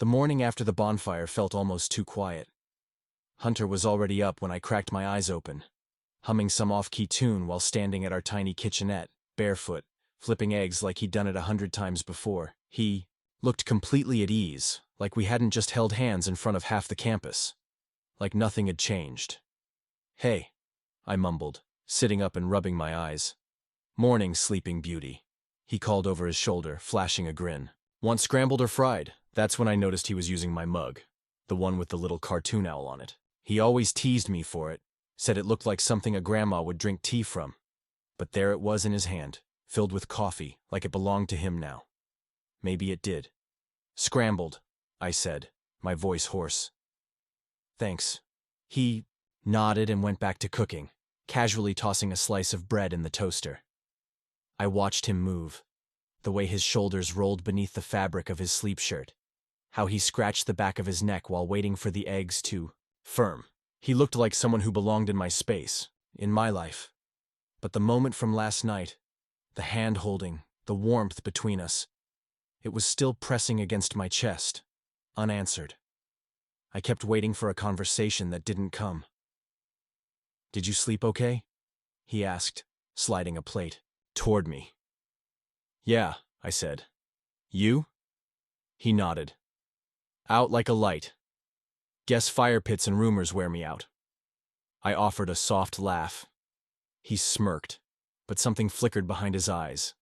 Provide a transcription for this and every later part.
The morning after the bonfire felt almost too quiet. Hunter was already up when I cracked my eyes open, humming some off-key tune while standing at our tiny kitchenette, barefoot, flipping eggs like he'd done it 100 times before. He looked completely at ease, like we hadn't just held hands in front of half the campus. Like nothing had changed. "Hey," I mumbled, sitting up and rubbing my eyes. "Morning, sleeping beauty," he called over his shoulder, flashing a grin. "Want scrambled or fried?" That's when I noticed he was using my mug, the one with the little cartoon owl on it. He always teased me for it, said it looked like something a grandma would drink tea from. But there it was in his hand, filled with coffee, like it belonged to him now. Maybe it did. "Scrambled," I said, my voice hoarse. "Thanks." He nodded and went back to cooking, casually tossing a slice of bread in the toaster. I watched him move, the way his shoulders rolled beneath the fabric of his sleep shirt, how he scratched the back of his neck while waiting for the eggs to firm. He looked like someone who belonged in my space, in my life. But the moment from last night, the hand-holding, the warmth between us, it was still pressing against my chest, unanswered. I kept waiting for a conversation that didn't come. "Did you sleep okay?" he asked, sliding a plate toward me. "Yeah," I said. "You?" He nodded. "Out like a light. Guess fire pits and rumors wear me out." I offered a soft laugh. He smirked, but something flickered behind his eyes.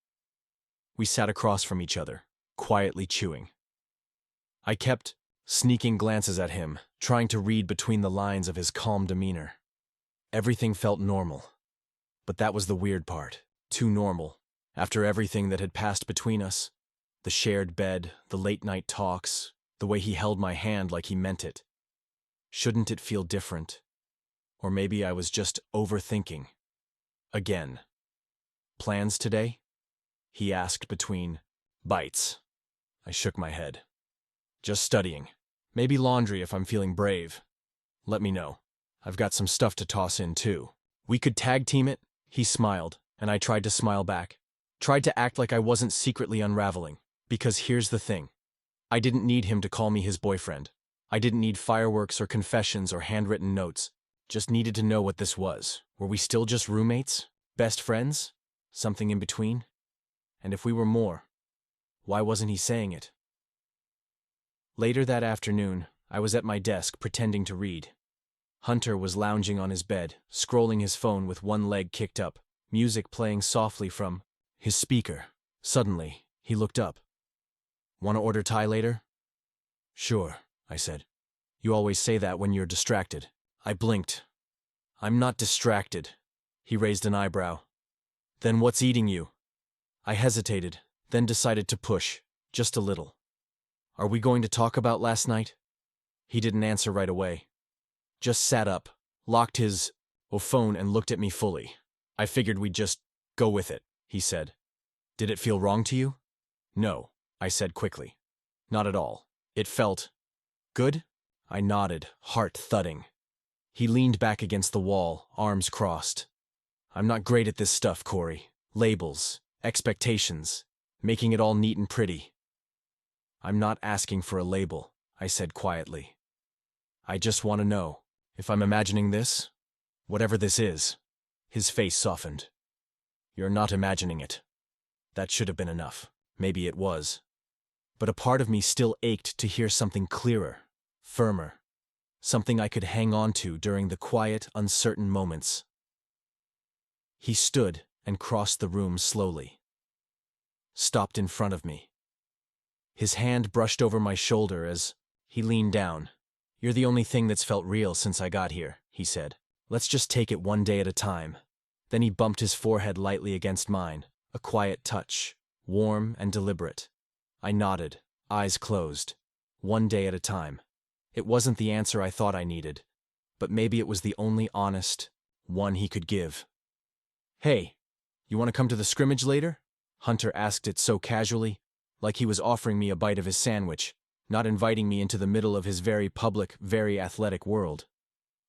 We sat across from each other, quietly chewing. I kept sneaking glances at him, trying to read between the lines of his calm demeanor. Everything felt normal. But that was the weird part. Too normal. After everything that had passed between us, the shared bed, the late-night talks, the way he held my hand like he meant it. Shouldn't it feel different? Or maybe I was just overthinking. Again. "Plans today?" he asked between bites. I shook my head. "Just studying. Maybe laundry if I'm feeling brave. Let me know. I've got some stuff to toss in too." "We could tag team it?" He smiled, and I tried to smile back. Tried to act like I wasn't secretly unraveling. Because here's the thing. I didn't need him to call me his boyfriend. I didn't need fireworks or confessions or handwritten notes. Just needed to know what this was. Were we still just roommates? Best friends? Something in between? And if we were more, why wasn't he saying it? Later that afternoon, I was at my desk pretending to read. Hunter was lounging on his bed, scrolling his phone with one leg kicked up, music playing softly from his speaker. Suddenly, he looked up. "Want to order Thai later?" "Sure," I said. "You always say that when you're distracted." I blinked. "I'm not distracted." He raised an eyebrow. "Then what's eating you?" I hesitated, then decided to push, just a little. "Are we going to talk about last night?" He didn't answer right away. Just sat up, locked his phone and looked at me fully. "I figured we'd just go with it," he said. "Did it feel wrong to you?" "No," I said quickly. "Not at all. It felt good?" I nodded, heart thudding. He leaned back against the wall, arms crossed. "I'm not great at this stuff, Corey. Labels, expectations, making it all neat and pretty." "I'm not asking for a label," I said quietly. "I just want to know, if I'm imagining this, whatever this is." His face softened. "You're not imagining it." That should have been enough. Maybe it was. But a part of me still ached to hear something clearer, firmer, something I could hang on to during the quiet, uncertain moments. He stood and crossed the room slowly. Stopped in front of me. His hand brushed over my shoulder as he leaned down. "You're the only thing that's felt real since I got here," he said. "Let's just take it one day at a time." Then he bumped his forehead lightly against mine, a quiet touch, warm and deliberate. I nodded, eyes closed. One day at a time. It wasn't the answer I thought I needed, but maybe it was the only honest one he could give. "Hey, you want to come to the scrimmage later?" Hunter asked it so casually, like he was offering me a bite of his sandwich, not inviting me into the middle of his very public, very athletic world.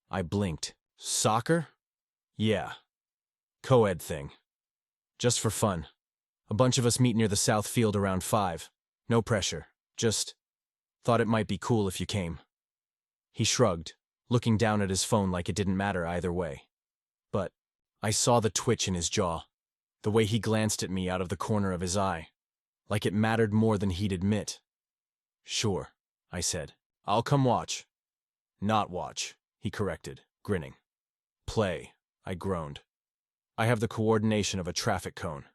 I blinked. "Soccer?" "Yeah. Co-ed thing. Just for fun. A bunch of us meet near the south field around 5. No pressure. Just Thought it might be cool if you came. He shrugged, looking down at his phone like it didn't matter either way. But I saw the twitch in his jaw, the way he glanced at me out of the corner of his eye, like it mattered more than he'd admit. Sure, I said. I'll come watch. Not watch, he corrected, grinning. Play, I groaned. I have the coordination of a traffic cone.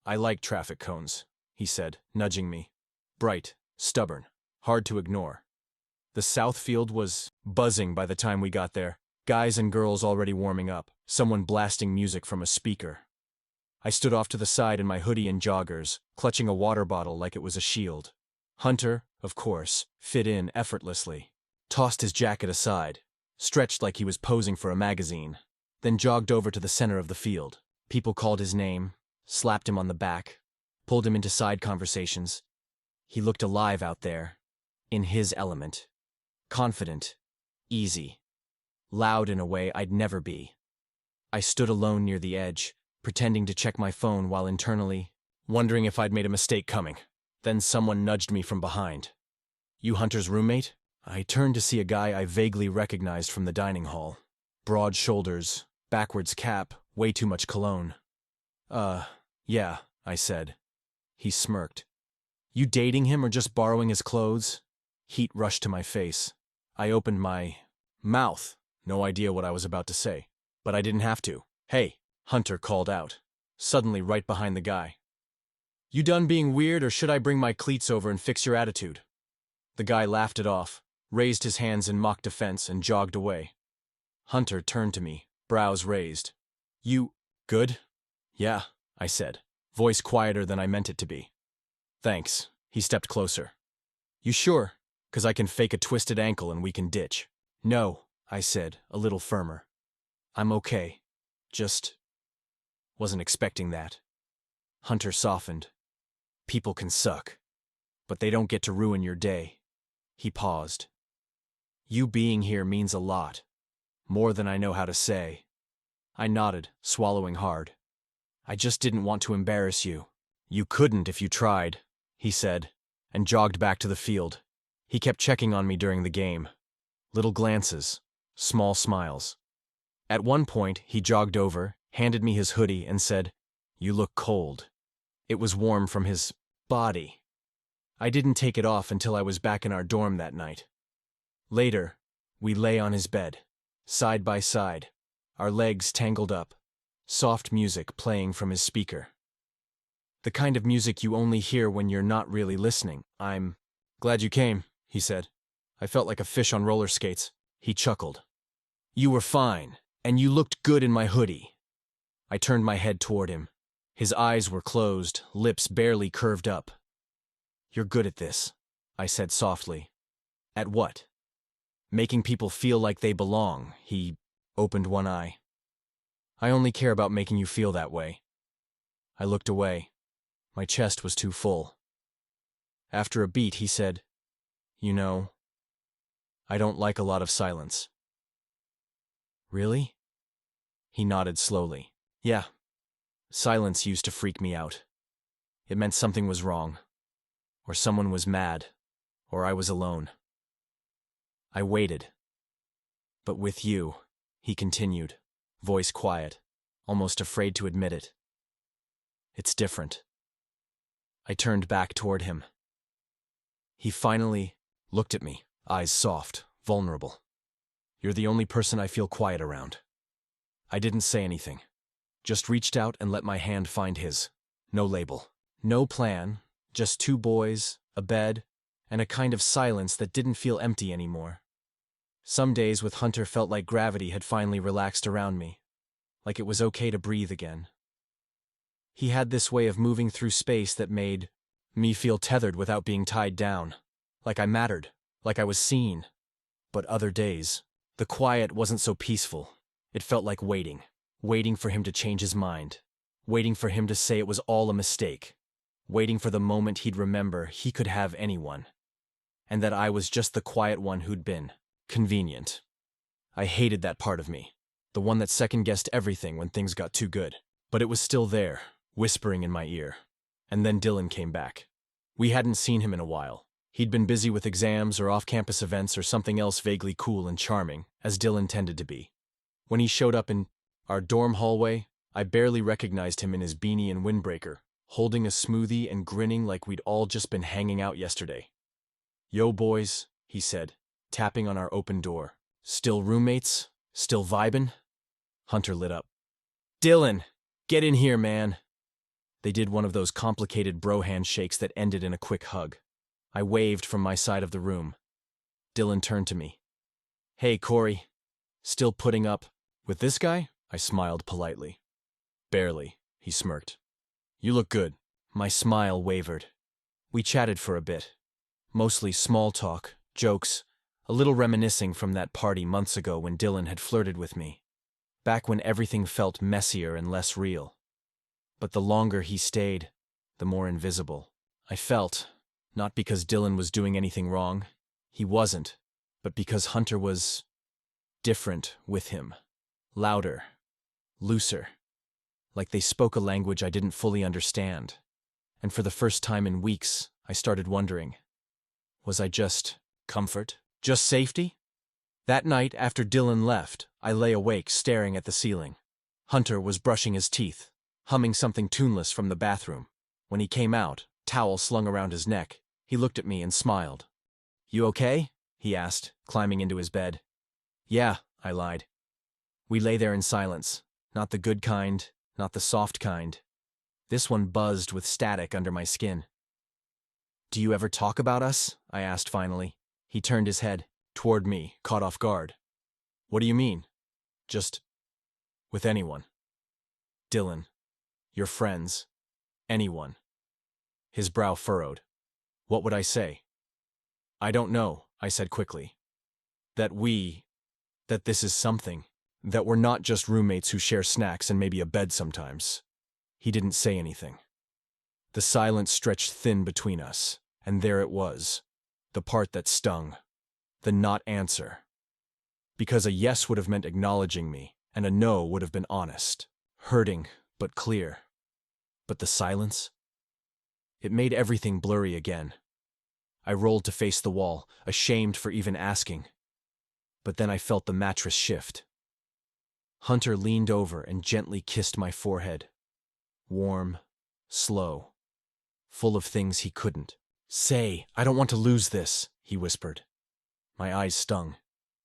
I like traffic cones, he said, nudging me. Bright, stubborn, hard to ignore. The south field was buzzing by the time we got there. Guys and girls already warming up, someone blasting music from a speaker. I stood off to the side in my hoodie and joggers, clutching a water bottle like it was a shield. Hunter, of course, fit in effortlessly, tossed his jacket aside, stretched like he was posing for a magazine, then jogged over to the center of the field. People called his name, slapped him on the back, pulled him into side conversations. He looked alive out there, in his element. Confident, easy, loud in a way I'd never be. I stood alone near the edge, pretending to check my phone while internally wondering if I'd made a mistake coming. Then someone nudged me from behind. You Hunter's roommate? I turned to see a guy I vaguely recognized from the dining hall. Broad shoulders, backwards cap, way too much cologne. Yeah, I said. He smirked. You dating him or just borrowing his clothes? Heat rushed to my face. I opened my mouth. No idea what I was about to say. But I didn't have to. Hey, Hunter called out, suddenly right behind the guy. You done being weird, or should I bring my cleats over and fix your attitude? The guy laughed it off, raised his hands in mock defense, and jogged away. Hunter turned to me, brows raised. You good? Yeah, I said, voice quieter than I meant it to be. Thanks. He stepped closer. You sure? 'Cause I can fake a twisted ankle and we can ditch. No, I said, a little firmer. I'm okay. Just wasn't expecting that. Hunter softened. People can suck, but they don't get to ruin your day. He paused. You being here means a lot. More than I know how to say. I nodded, swallowing hard. I just didn't want to embarrass you. You couldn't if you tried, he said, and jogged back to the field. He kept checking on me during the game. Little glances, small smiles. At one point, he jogged over, handed me his hoodie, and said, You look cold. It was warm from his body. I didn't take it off until I was back in our dorm that night. Later, we lay on his bed, side by side, our legs tangled up, soft music playing from his speaker. The kind of music you only hear when you're not really listening. I'm glad you came, he said. I felt like a fish on roller skates. He chuckled. You were fine, and you looked good in my hoodie. I turned my head toward him. His eyes were closed, lips barely curved up. You're good at this, I said softly. At what? Making people feel like they belong. He opened one eye. I only care about making you feel that way. I looked away. My chest was too full. After a beat, he said, You know, I don't like a lot of silence. Really? He nodded slowly. Yeah. Silence used to freak me out. It meant something was wrong, or someone was mad, or I was alone. I waited. But with you, he continued, voice quiet, almost afraid to admit it. It's different. I turned back toward him. He finally looked at me, eyes soft, vulnerable. You're the only person I feel quiet around. I didn't say anything. Just reached out and let my hand find his. No label. No plan. Just two boys, a bed, and a kind of silence that didn't feel empty anymore. Some days with Hunter felt like gravity had finally relaxed around me. Like it was okay to breathe again. He had this way of moving through space that made me feel tethered without being tied down. Like I mattered. Like I was seen. But other days, the quiet wasn't so peaceful. It felt like waiting. Waiting for him to change his mind. Waiting for him to say it was all a mistake. Waiting for the moment he'd remember he could have anyone. And that I was just the quiet one who'd been convenient. I hated that part of me. The one that second-guessed everything when things got too good. But it was still there, whispering in my ear. And then Dylan came back. We hadn't seen him in a while. He'd been busy with exams or off-campus events or something else vaguely cool and charming, as Dylan tended to be. When he showed up in our dorm hallway, I barely recognized him in his beanie and windbreaker, holding a smoothie and grinning like we'd all just been hanging out yesterday. "Yo, boys," he said, tapping on our open door. "Still roommates? Still vibin'?" Hunter lit up. "Dylan, get in here, man." They did one of those complicated bro handshakes that ended in a quick hug. I waved from my side of the room. Dylan turned to me. "Hey, Corey. Still putting up with this guy?" I smiled politely. "Barely," he smirked. "You look good." My smile wavered. We chatted for a bit. Mostly small talk, jokes, a little reminiscing from that party months ago when Dylan had flirted with me. Back when everything felt messier and less real. But the longer he stayed, the more invisible. I felt, not because Dylan was doing anything wrong, he wasn't, but because Hunter was different with him. Louder, looser. Like they spoke a language I didn't fully understand. And for the first time in weeks, I started wondering, was I just comfort? Just safety? That night, after Dylan left, I lay awake staring at the ceiling. Hunter was brushing his teeth, humming something tuneless from the bathroom. When he came out, towel slung around his neck, he looked at me and smiled. "You okay?" he asked, climbing into his bed. "Yeah," I lied. We lay there in silence, not the good kind, not the soft kind. This one buzzed with static under my skin. "Do you ever talk about us?" I asked finally. He turned his head toward me, caught off guard. "What do you mean?" "Just with anyone." "Dylan, your friends, anyone." His brow furrowed. What would I say? "I don't know," I said quickly. That this is something. That we're not just roommates who share snacks and maybe a bed sometimes." He didn't say anything. The silence stretched thin between us, and there it was, the part that stung, the not answer. Because a yes would have meant acknowledging me, and a no would have been honest, hurting, but clear. But the silence? It made everything blurry again. I rolled to face the wall, ashamed for even asking. But then I felt the mattress shift. Hunter leaned over and gently kissed my forehead. Warm, slow, full of things he couldn't say. "I don't want to lose this," he whispered. My eyes stung.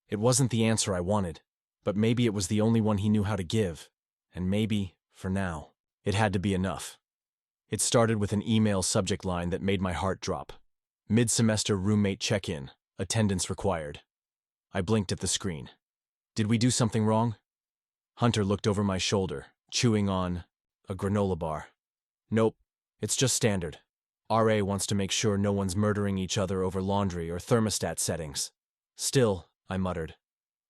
It wasn't the answer I wanted, but maybe it was the only one he knew how to give. And maybe, for now, it had to be enough. It started with an email subject line that made my heart drop. "Mid-semester roommate check-in. Attendance required." I blinked at the screen. Did we do something wrong? Hunter looked over my shoulder, chewing on a granola bar. "Nope, it's just standard. RA wants to make sure no one's murdering each other over laundry or thermostat settings." "Still," I muttered.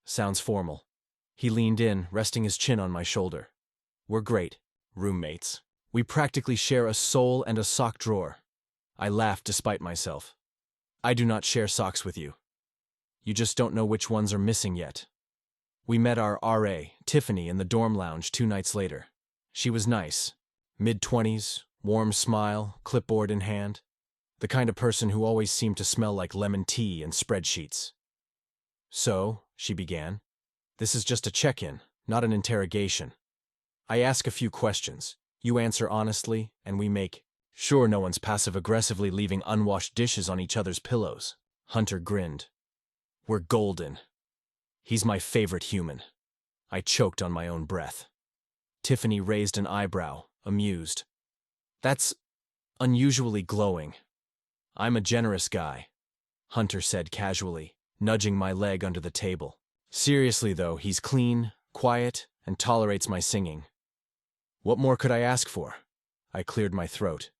"Sounds formal." He leaned in, resting his chin on my shoulder. "We're great. Roommates. We practically share a soul and a sock drawer." I laughed despite myself. "I do not share socks with you. You just don't know which ones are missing yet." We met our RA, Tiffany, in the dorm lounge 2 nights later. She was nice. Mid-20s, warm smile, clipboard in hand. The kind of person who always seemed to smell like lemon tea and spreadsheets. "So," she began, "this is just a check-in, not an interrogation. I ask a few questions. You answer honestly, and we make sure no one's passive-aggressively leaving unwashed dishes on each other's pillows." Hunter grinned. "We're golden. He's my favorite human." I choked on my own breath. Tiffany raised an eyebrow, amused. "That's unusually glowing." "I'm a generous guy," Hunter said casually, nudging my leg under the table. "Seriously though, he's clean, quiet, and tolerates my singing. What more could I ask for?" I cleared my throat.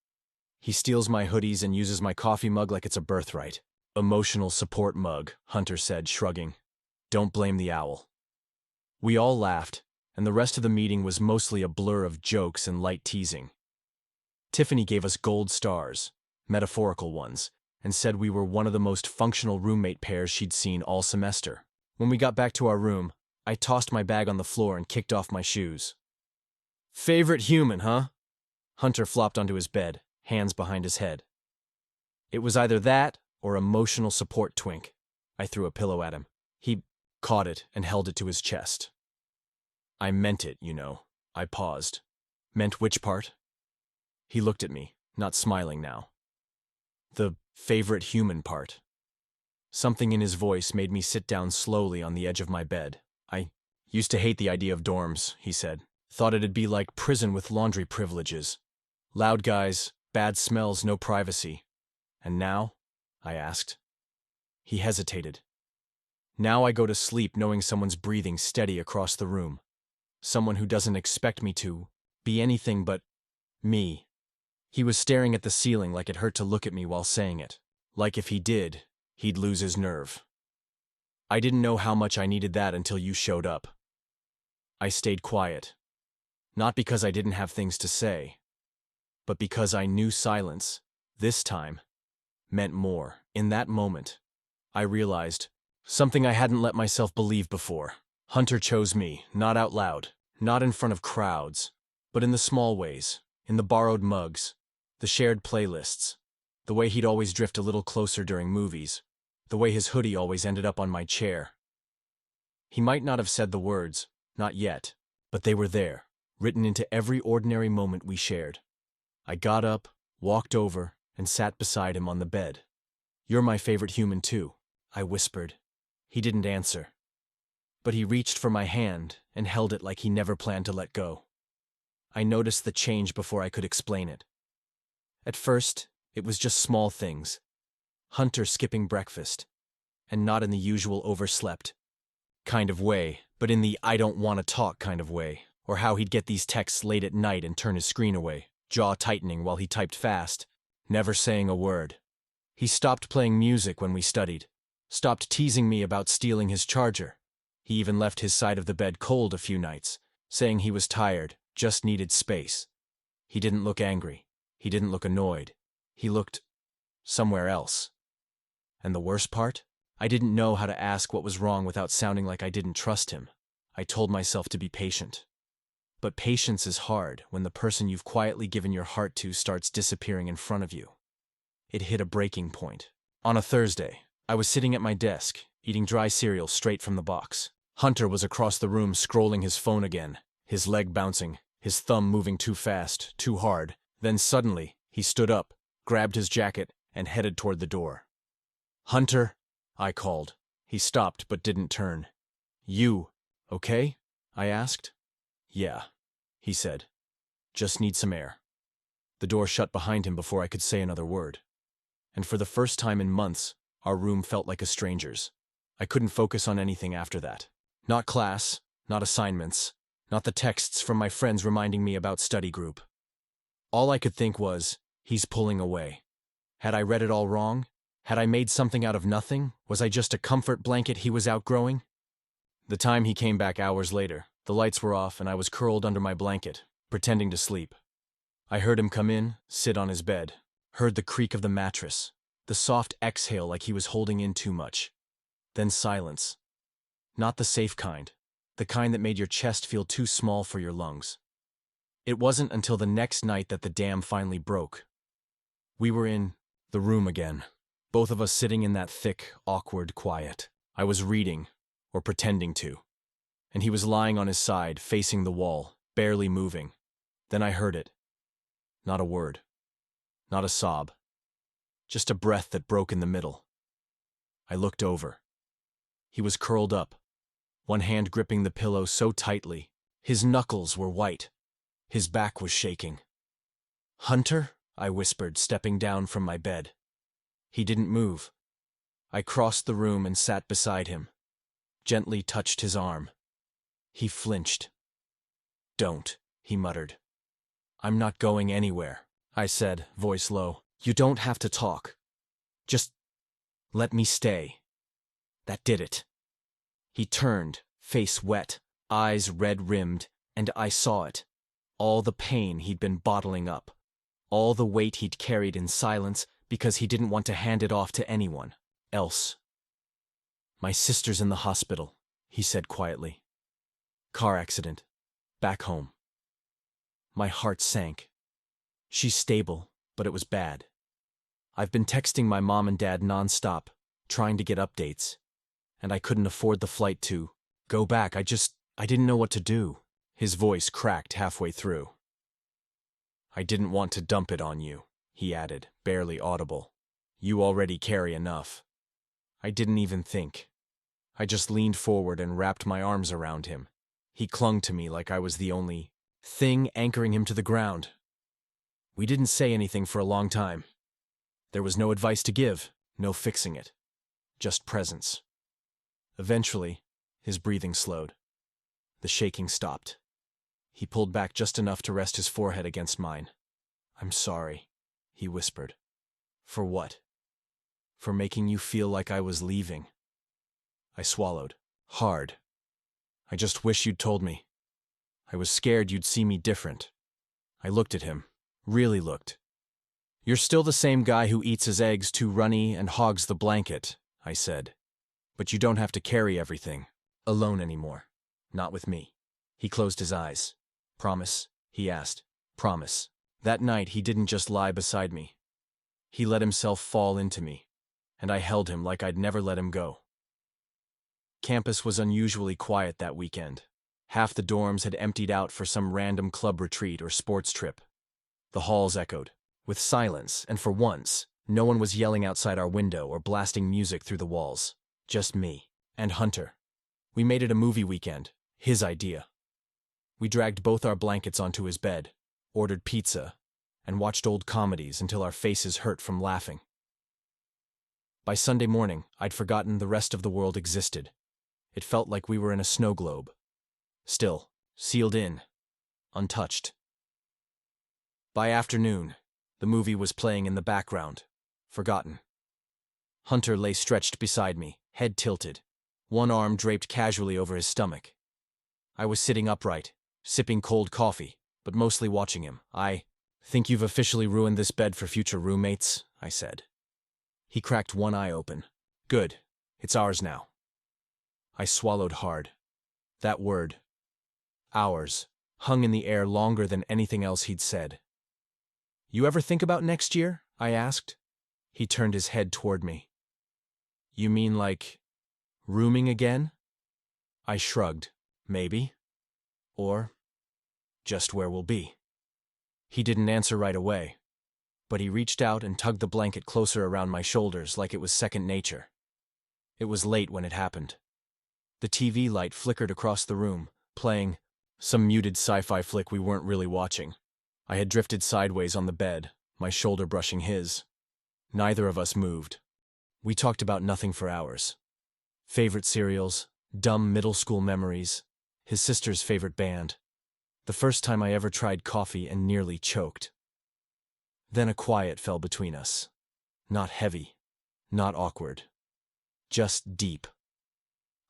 "He steals my hoodies and uses my coffee mug like it's a birthright." "Emotional support mug," Hunter said, shrugging. "Don't blame the owl." We all laughed, and the rest of the meeting was mostly a blur of jokes and light teasing. Tiffany gave us gold stars, metaphorical ones, and said we were one of the most functional roommate pairs she'd seen all semester. When we got back to our room, I tossed my bag on the floor and kicked off my shoes. "Favorite human, huh?" Hunter flopped onto his bed, hands behind his head. "It was either that or emotional support twink. I threw a pillow at him. He caught it and held it to his chest. I meant it, you know. I paused. Meant which part? He looked at me, not smiling now. The favorite human part. Something in his voice made me sit down slowly on the edge of my bed. I used to hate the idea of dorms, he said. Thought it'd be like prison with laundry privileges. Loud guys, bad smells, no privacy. And now? I asked. He hesitated. Now I go to sleep knowing someone's breathing steady across the room. Someone who doesn't expect me to be anything but me. He was staring at the ceiling like it hurt to look at me while saying it. Like if he did, he'd lose his nerve. I didn't know how much I needed that until you showed up. I stayed quiet. Not because I didn't have things to say, but because I knew silence, this time, meant more. In that moment, I realized something I hadn't let myself believe before. Hunter chose me, not out loud, not in front of crowds, but in the small ways, in the borrowed mugs, the shared playlists, the way he'd always drift a little closer during movies, the way his hoodie always ended up on my chair. He might not have said the words, not yet, but they were there, written into every ordinary moment we shared. I got up, walked over, and sat beside him on the bed. "You're my favorite human too," I whispered. He didn't answer. But he reached for my hand and held it like he never planned to let go. I noticed the change before I could explain it. At first, it was just small things. Hunter skipping breakfast, and not in the usual overslept kind of way, but in the I don't want to talk kind of way, or how he'd get these texts late at night and turn his screen away, jaw tightening while he typed fast, never saying a word. He stopped playing music when we studied, stopped teasing me about stealing his charger. He even left his side of the bed cold a few nights, saying he was tired, just needed space. He didn't look angry. He didn't look annoyed. He looked somewhere else. And the worst part? I didn't know how to ask what was wrong without sounding like I didn't trust him. I told myself to be patient. But patience is hard when the person you've quietly given your heart to starts disappearing in front of you. It hit a breaking point. On a Thursday, I was sitting at my desk, eating dry cereal straight from the box. Hunter was across the room scrolling his phone again, his leg bouncing, his thumb moving too fast, too hard. Then suddenly, he stood up, grabbed his jacket, and headed toward the door. "Hunter," I called. He stopped but didn't turn. "You, okay?" I asked. "Yeah," he said. "Just need some air." The door shut behind him before I could say another word. And for the first time in months, our room felt like a stranger's. I couldn't focus on anything after that. Not class, not assignments, not the texts from my friends reminding me about study group. All I could think was, he's pulling away. Had I read it all wrong? Had I made something out of nothing? Was I just a comfort blanket he was outgrowing? The time he came back hours later, the lights were off and I was curled under my blanket, pretending to sleep. I heard him come in, sit on his bed, heard the creak of the mattress, the soft exhale like he was holding in too much. Then silence. Not the safe kind, the kind that made your chest feel too small for your lungs. It wasn't until the next night that the dam finally broke. We were in the room again, both of us sitting in that thick, awkward quiet. I was reading, or pretending to, and he was lying on his side, facing the wall, barely moving. Then I heard it. Not a word. Not a sob. Just a breath that broke in the middle. I looked over. He was curled up, one hand gripping the pillow so tightly, his knuckles were white. His back was shaking. "Hunter?" I whispered, stepping down from my bed. He didn't move. I crossed the room and sat beside him, gently touched his arm. He flinched. "Don't," he muttered. "I'm not going anywhere," I said, voice low. "You don't have to talk. Just let me stay." That did it. He turned, face wet, eyes red-rimmed, and I saw it. All the pain he'd been bottling up. All the weight he'd carried in silence because he didn't want to hand it off to anyone else. "My sister's in the hospital," he said quietly. "Car accident. Back home." My heart sank. "She's stable, but it was bad." I've been texting my mom and dad nonstop, trying to get updates. And I couldn't afford the flight to go back. I didn't know what to do. His voice cracked halfway through. I didn't want to dump it on you, he added, barely audible. You already carry enough. I didn't even think. I just leaned forward and wrapped my arms around him. He clung to me like I was the only thing anchoring him to the ground. We didn't say anything for a long time. There was no advice to give, no fixing it. Just presence. Eventually, his breathing slowed. The shaking stopped. He pulled back just enough to rest his forehead against mine. I'm sorry, he whispered. For what? For making you feel like I was leaving. I swallowed. Hard. I just wish you'd told me. I was scared you'd see me different. I looked at him. Really looked. You're still the same guy who eats his eggs too runny and hogs the blanket, I said. But you don't have to carry everything alone anymore. Not with me. He closed his eyes. Promise? He asked. Promise. That night he didn't just lie beside me. He let himself fall into me, and I held him like I'd never let him go. Campus was unusually quiet that weekend. Half the dorms had emptied out for some random club retreat or sports trip. The halls echoed with silence, and for once, no one was yelling outside our window or blasting music through the walls. Just me and Hunter. We made it a movie weekend, his idea. We dragged both our blankets onto his bed, ordered pizza, and watched old comedies until our faces hurt from laughing. By Sunday morning, I'd forgotten the rest of the world existed. It felt like we were in a snow globe. Still, sealed in, untouched. By afternoon, the movie was playing in the background, forgotten. Hunter lay stretched beside me, head tilted, one arm draped casually over his stomach. I was sitting upright, sipping cold coffee, but mostly watching him. I think you've officially ruined this bed for future roommates, I said. He cracked one eye open. Good, it's ours now. I swallowed hard. That word, ours, hung in the air longer than anything else he'd said. You ever think about next year? I asked. He turned his head toward me. You mean like rooming again? I shrugged. Maybe. Or just where we'll be. He didn't answer right away, but he reached out and tugged the blanket closer around my shoulders like it was second nature. It was late when it happened. The TV light flickered across the room, playing some muted sci-fi flick we weren't really watching. I had drifted sideways on the bed, my shoulder brushing his. Neither of us moved. We talked about nothing for hours. Favorite cereals, dumb middle school memories, his sister's favorite band. The first time I ever tried coffee and nearly choked. Then a quiet fell between us. Not heavy, not awkward. Just deep.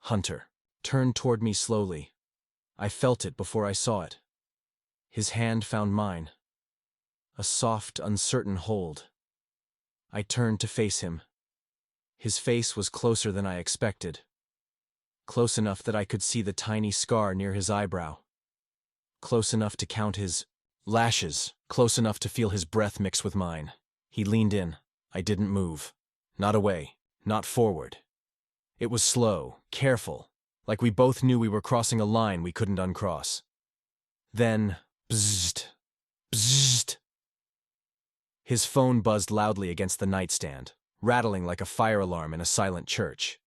Hunter turned toward me slowly. I felt it before I saw it. His hand found mine. A soft, uncertain hold. I turned to face him. His face was closer than I expected. Close enough that I could see the tiny scar near his eyebrow. Close enough to count his lashes. Close enough to feel his breath mix with mine. He leaned in. I didn't move. Not away. Not forward. It was slow, careful, like we both knew we were crossing a line we couldn't uncross. Then, bzzzt, bzzzt. His phone buzzed loudly against the nightstand, rattling like a fire alarm in a silent church.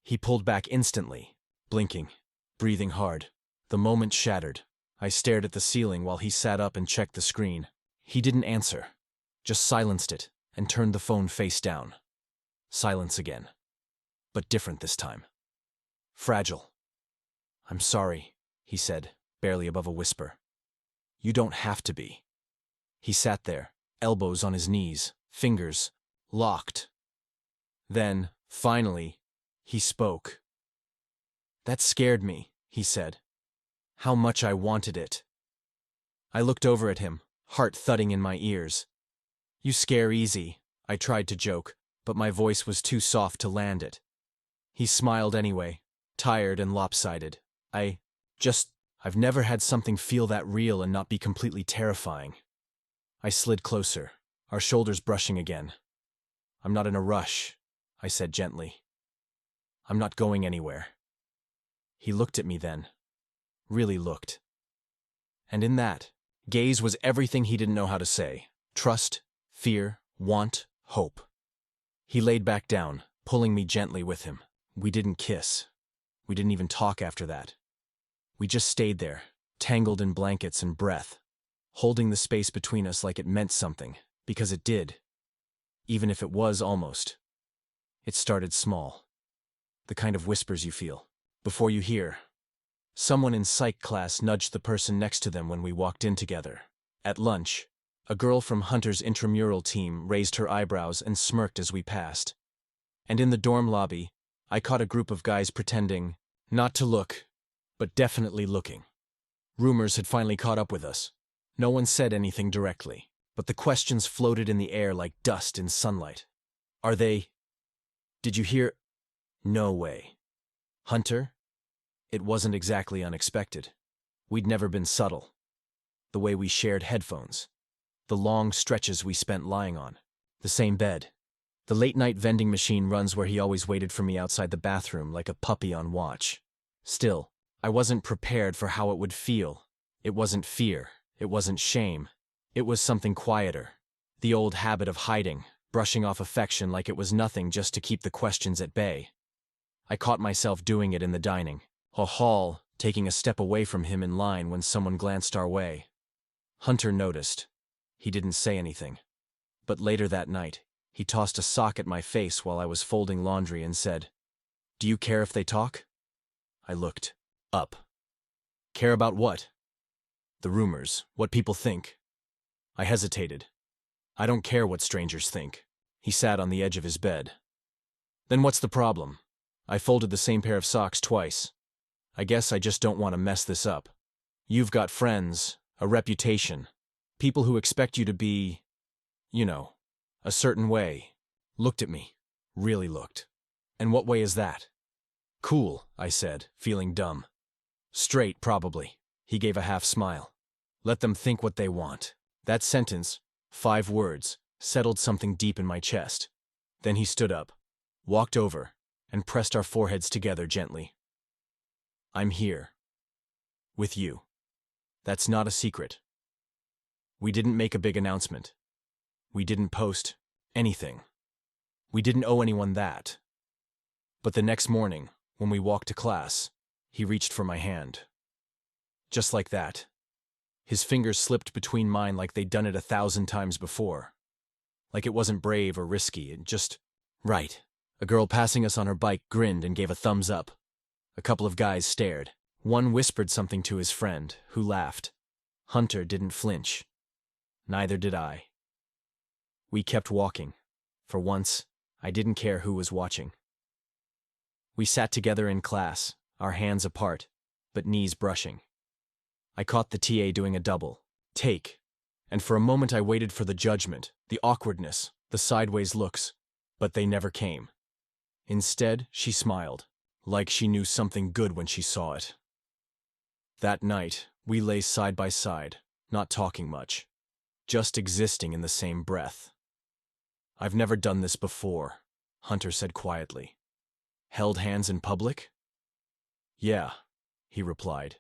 He pulled back instantly, blinking, breathing hard. The moment shattered. I stared at the ceiling while he sat up and checked the screen. He didn't answer, just silenced it and turned the phone face down. Silence again. But different this time. Fragile. I'm sorry, he said, barely above a whisper. You don't have to be. He sat there, elbows on his knees, fingers locked. Then, finally, he spoke. That scared me, he said. How much I wanted it. I looked over at him, heart thudding in my ears. You scare easy, I tried to joke, but my voice was too soft to land it. He smiled anyway, tired and lopsided. I've never had something feel that real and not be completely terrifying. I slid closer, our shoulders brushing again. I'm not in a rush, I said gently. I'm not going anywhere. He looked at me then. Really looked. And in that gaze was everything he didn't know how to say. Trust, fear, want, hope. He laid back down, pulling me gently with him. We didn't kiss. We didn't even talk after that. We just stayed there, tangled in blankets and breath, holding the space between us like it meant something, because it did. Even if it was almost. It started small. The kind of whispers you feel before you hear. Someone in psych class nudged the person next to them when we walked in together. At lunch, a girl from Hunter's intramural team raised her eyebrows and smirked as we passed. And in the dorm lobby, I caught a group of guys pretending not to look, but definitely looking. Rumors had finally caught up with us. No one said anything directly, but the questions floated in the air like dust in sunlight. Are they? Did you hear? No way. Hunter? It wasn't exactly unexpected. We'd never been subtle. The way we shared headphones. The long stretches we spent lying on. The same bed. The late-night vending machine runs where he always waited for me outside the bathroom like a puppy on watch. Still, I wasn't prepared for how it would feel. It wasn't fear. It wasn't shame. It was something quieter. The old habit of hiding, brushing off affection like it was nothing just to keep the questions at bay. I caught myself doing it in the dining hall, taking a step away from him in line when someone glanced our way. Hunter noticed. He didn't say anything. But later that night, he tossed a sock at my face while I was folding laundry and said, "Do you care if they talk?" I looked up. Care about what? The rumors, what people think. I hesitated. I don't care what strangers think. He sat on the edge of his bed. Then what's the problem? I folded the same pair of socks twice. I guess I just don't want to mess this up. You've got friends, a reputation, people who expect you to be, a certain way. Looked at me. Really looked. And what way is that? Cool, I said, feeling dumb. Straight, probably. He gave a half smile. Let them think what they want. That sentence, 5 words, settled something deep in my chest. Then he stood up, walked over, and pressed our foreheads together gently. I'm here. With you. That's not a secret. We didn't make a big announcement. We didn't post anything. We didn't owe anyone that. But the next morning, when we walked to class, he reached for my hand. Just like that. His fingers slipped between mine like they'd done it 1,000 times before. Like it wasn't brave or risky, it just... Right. A girl passing us on her bike grinned and gave a thumbs up. A couple of guys stared. One whispered something to his friend, who laughed. Hunter didn't flinch. Neither did I. We kept walking. For once, I didn't care who was watching. We sat together in class, our hands apart, but knees brushing. I caught the TA doing a double take, and for a moment I waited for the judgment, the awkwardness, the sideways looks, but they never came. Instead, she smiled, like she knew something good when she saw it. That night, we lay side by side, not talking much, just existing in the same breath. I've never done this before, Hunter said quietly. Held hands in public? Yeah, he replied.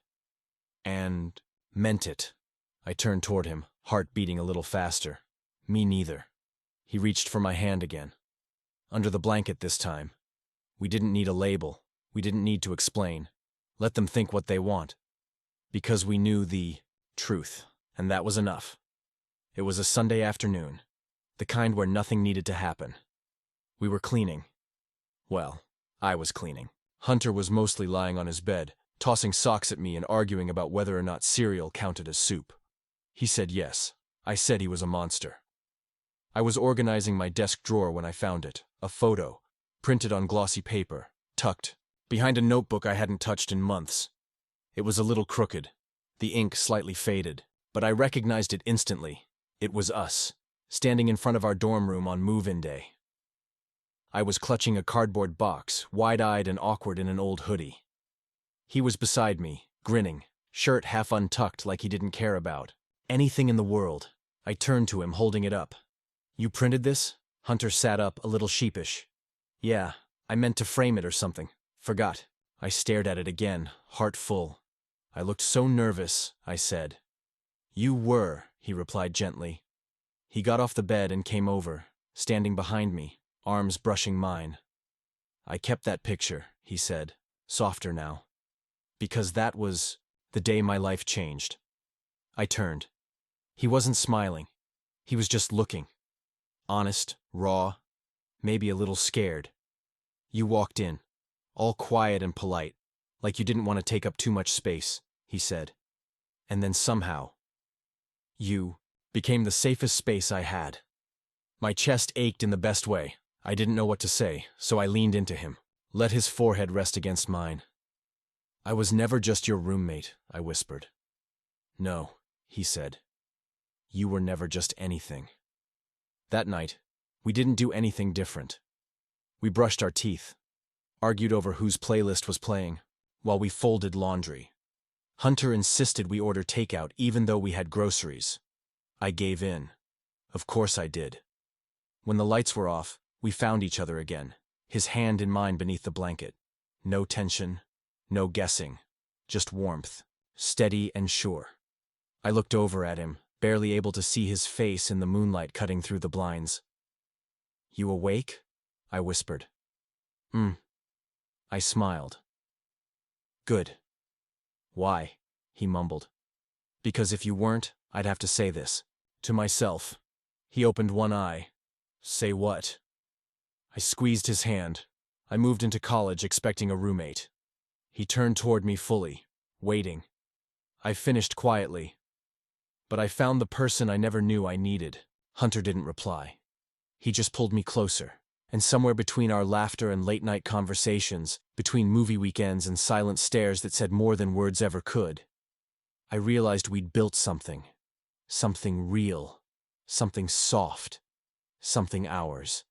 And meant it. I turned toward him, heart beating a little faster. Me neither. He reached for my hand again. Under the blanket this time. We didn't need a label. We didn't need to explain. Let them think what they want. Because we knew the truth, and that was enough. It was a Sunday afternoon, the kind where nothing needed to happen. We were cleaning. Well, I was cleaning. Hunter was mostly lying on his bed, tossing socks at me and arguing about whether or not cereal counted as soup. He said yes. I said he was a monster. I was organizing my desk drawer when I found it, a photo, printed on glossy paper, tucked, behind a notebook I hadn't touched in months. It was a little crooked, the ink slightly faded, but I recognized it instantly. It was us, standing in front of our dorm room on move-in day. I was clutching a cardboard box, wide-eyed and awkward in an old hoodie. He was beside me, grinning, shirt half untucked like he didn't care about anything in the world. I turned to him, holding it up. You printed this? Hunter sat up, a little sheepish. Yeah, I meant to frame it or something. Forgot. I stared at it again, heart full. I looked so nervous, I said. You were, he replied gently. He got off the bed and came over, standing behind me, arms brushing mine. I kept that picture, he said, softer now. Because that was the day my life changed. I turned. He wasn't smiling. He was just looking. Honest, raw, maybe a little scared. You walked in, all quiet and polite, like you didn't want to take up too much space, he said. And then somehow, you became the safest space I had. My chest ached in the best way. I didn't know what to say, so I leaned into him, let his forehead rest against mine. I was never just your roommate, I whispered. No, he said. You were never just anything. That night, we didn't do anything different. We brushed our teeth, argued over whose playlist was playing, while we folded laundry. Hunter insisted we order takeout even though we had groceries. I gave in. Of course I did. When the lights were off, we found each other again, his hand in mine beneath the blanket. No tension, no guessing, just warmth, steady and sure. I looked over at him, barely able to see his face in the moonlight cutting through the blinds. You awake? I whispered. I smiled. Good. Why? He mumbled. Because if you weren't, I'd have to say this. To myself. He opened one eye. Say what? I squeezed his hand. I moved into college expecting a roommate. He turned toward me fully, waiting. I finished quietly. But I found the person I never knew I needed. Hunter didn't reply. He just pulled me closer. And somewhere between our laughter and late-night conversations, between movie weekends and silent stares that said more than words ever could, I realized we'd built something. Something real. Something soft. Something ours.